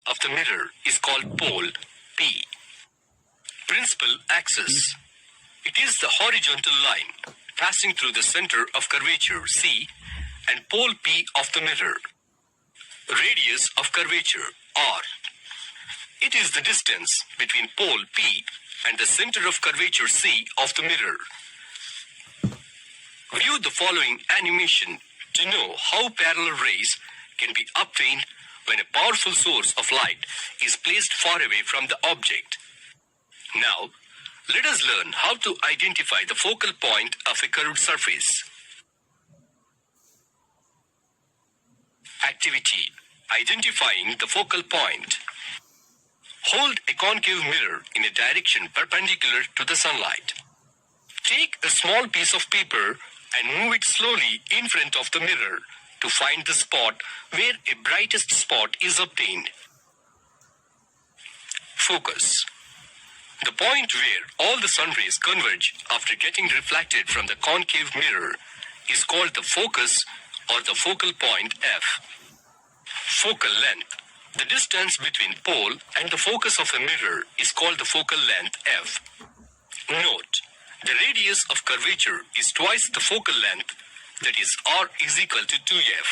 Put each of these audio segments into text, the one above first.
of the mirror is called pole P. Principal axis. It is the horizontal line passing through the center of curvature C and pole P of the mirror. Radius of curvature R. It is the distance between pole P and the center of curvature C of the mirror. View the following animation to know how parallel rays can be obtained when a powerful source of light is placed far away from the object. Now, let us learn how to identify the focal point of a curved surface. Activity: identifying the focal point. Hold a concave mirror in a direction perpendicular to the sunlight. Take a small piece of paper and move it slowly in front of the mirror to find the spot where a brightest spot is obtained. Focus. The point where all the sun rays converge after getting reflected from the concave mirror is called the focus or the focal point F. Focal length. The distance between pole and the focus of a mirror is called the focal length F. Note, the radius of curvature is twice the focal length, that is R is equal to 2F.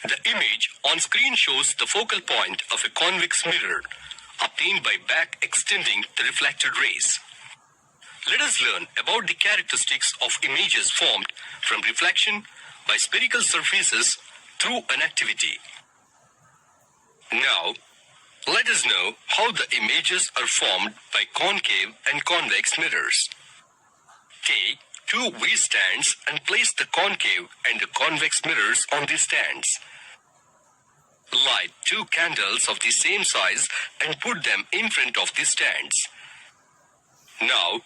The image on screen shows the focal point of a convex mirror obtained by back extending the reflected rays. Let us learn about the characteristics of images formed from reflection by spherical surfaces through an activity. Now, let us know how the images are formed by concave and convex mirrors. Take two V-stands and place the concave and the convex mirrors on these stands. Light two candles of the same size and put them in front of the stands. Now,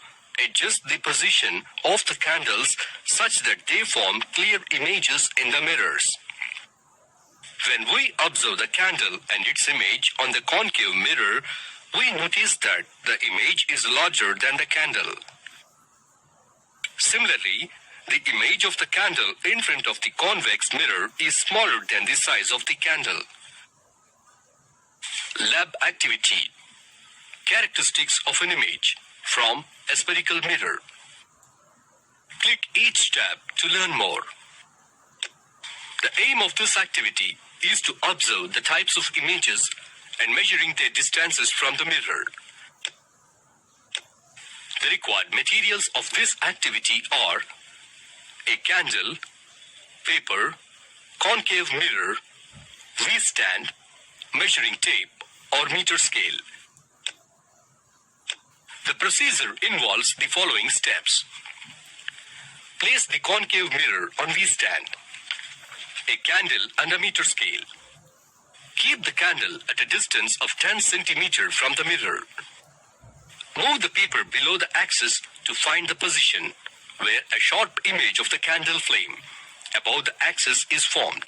adjust the position of the candles such that they form clear images in the mirrors. When we observe the candle and its image on the concave mirror, we notice that the image is larger than the candle. Similarly, the image of the candle in front of the convex mirror is smaller than the size of the candle. Lab activity. Characteristics of an image from a spherical mirror. Click each tab to learn more. The aim of this activity is to observe the types of images and measuring their distances from the mirror. The required materials of this activity are a candle, paper, concave mirror, V-stand, measuring tape or meter scale. The procedure involves the following steps. Place the concave mirror on V-stand, a candle and a meter scale. Keep the candle at a distance of 10 cm from the mirror. Move the paper below the axis to find the position where a sharp image of the candle flame above the axis is formed.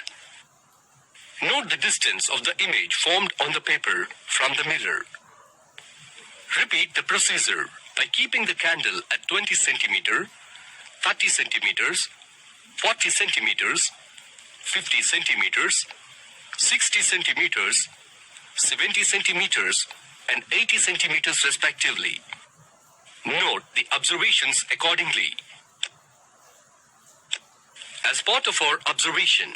Note the distance of the image formed on the paper from the mirror. Repeat the procedure by keeping the candle at 20 cm, 30 cm, 40 cm, 50 cm, 60 cm, 70 cm, and 80 cm respectively. Note the observations accordingly. As part of our observation,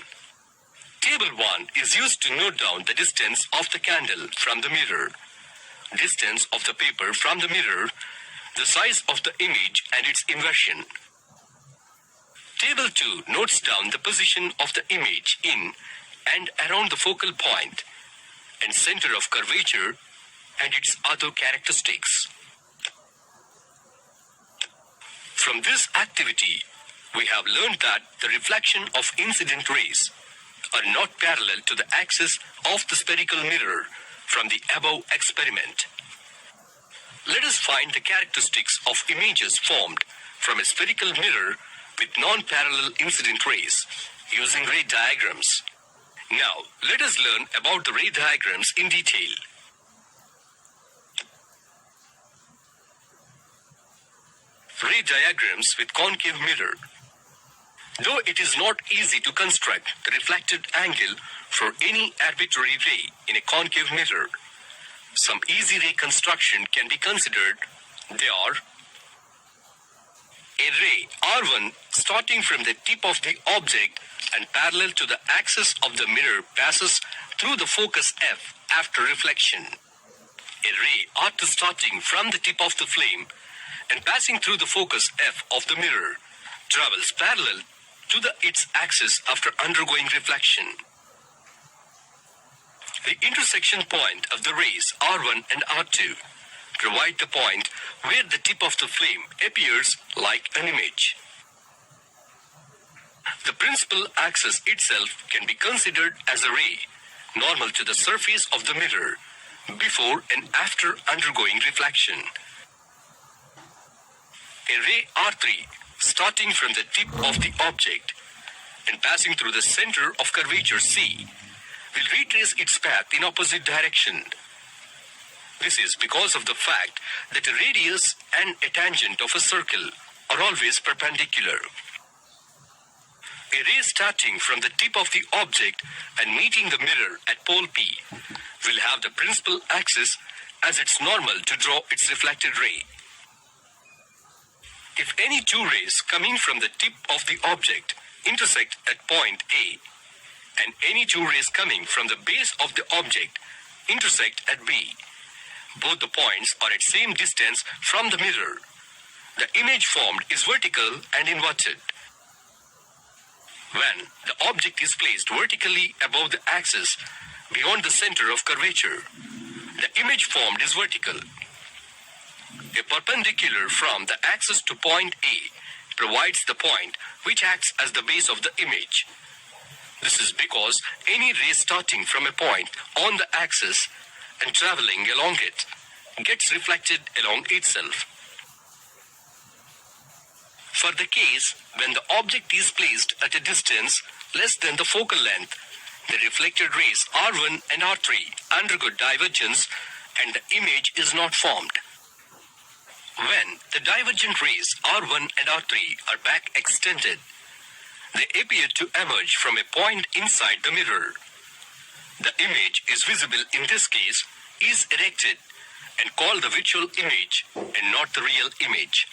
Table 1 is used to note down the distance of the candle from the mirror, distance of the paper from the mirror, the size of the image and its inversion. Table 2 notes down the position of the image in and around the focal point and center of curvature and its other characteristics. From this activity, we have learned that the reflection of incident rays are not parallel to the axis of the spherical mirror from the above experiment. Let us find the characteristics of images formed from a spherical mirror with non-parallel incident rays using ray diagrams. Now, let us learn about the ray diagrams in detail. Ray diagrams with concave mirror. Though it is not easy to construct the reflected angle for any arbitrary ray in a concave mirror, some easy ray construction can be considered. They are: a ray R1 starting from the tip of the object and parallel to the axis of the mirror passes through the focus F after reflection. A ray R2 starting from the tip of the flame and passing through the focus F of the mirror travels parallel to its axis after undergoing reflection. The intersection point of the rays R1 and R2 provide the point where the tip of the flame appears like an image. The principal axis itself can be considered as a ray normal to the surface of the mirror before and after undergoing reflection. A ray R3 starting from the tip of the object and passing through the center of curvature C will retrace its path in opposite direction. This is because of the fact that a radius and a tangent of a circle are always perpendicular. A ray starting from the tip of the object and meeting the mirror at pole P will have the principal axis as its normal to draw its reflected ray. If any two rays coming from the tip of the object intersect at point A, and any two rays coming from the base of the object intersect at B, both the points are at same distance from the mirror, the image formed is vertical and inverted. When the object is placed vertically above the axis beyond the center of curvature, the image formed is vertical. A perpendicular from the axis to point A provides the point which acts as the base of the image. This is because any ray starting from a point on the axis and traveling along it gets reflected along itself. For the case when the object is placed at a distance less than the focal length, the reflected rays R1 and R3 undergo divergence and the image is not formed. When the divergent rays R1 and R3 are back extended, they appear to emerge from a point inside the mirror. The image is visible in this case is erected and called the virtual image and not the real image.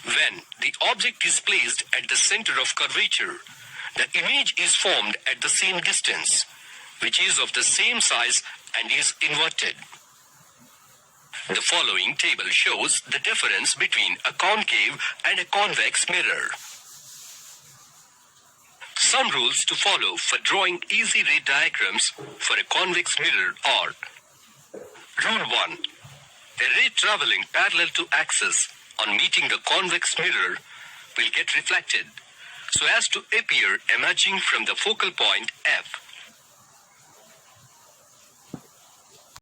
When the object is placed at the center of curvature, the image is formed at the same distance, which is of the same size and is inverted. The following table shows the difference between a concave and a convex mirror. Some rules to follow for drawing easy ray diagrams for a convex mirror are: Rule 1. A ray traveling parallel to axis on meeting the convex mirror will get reflected so as to appear emerging from the focal point F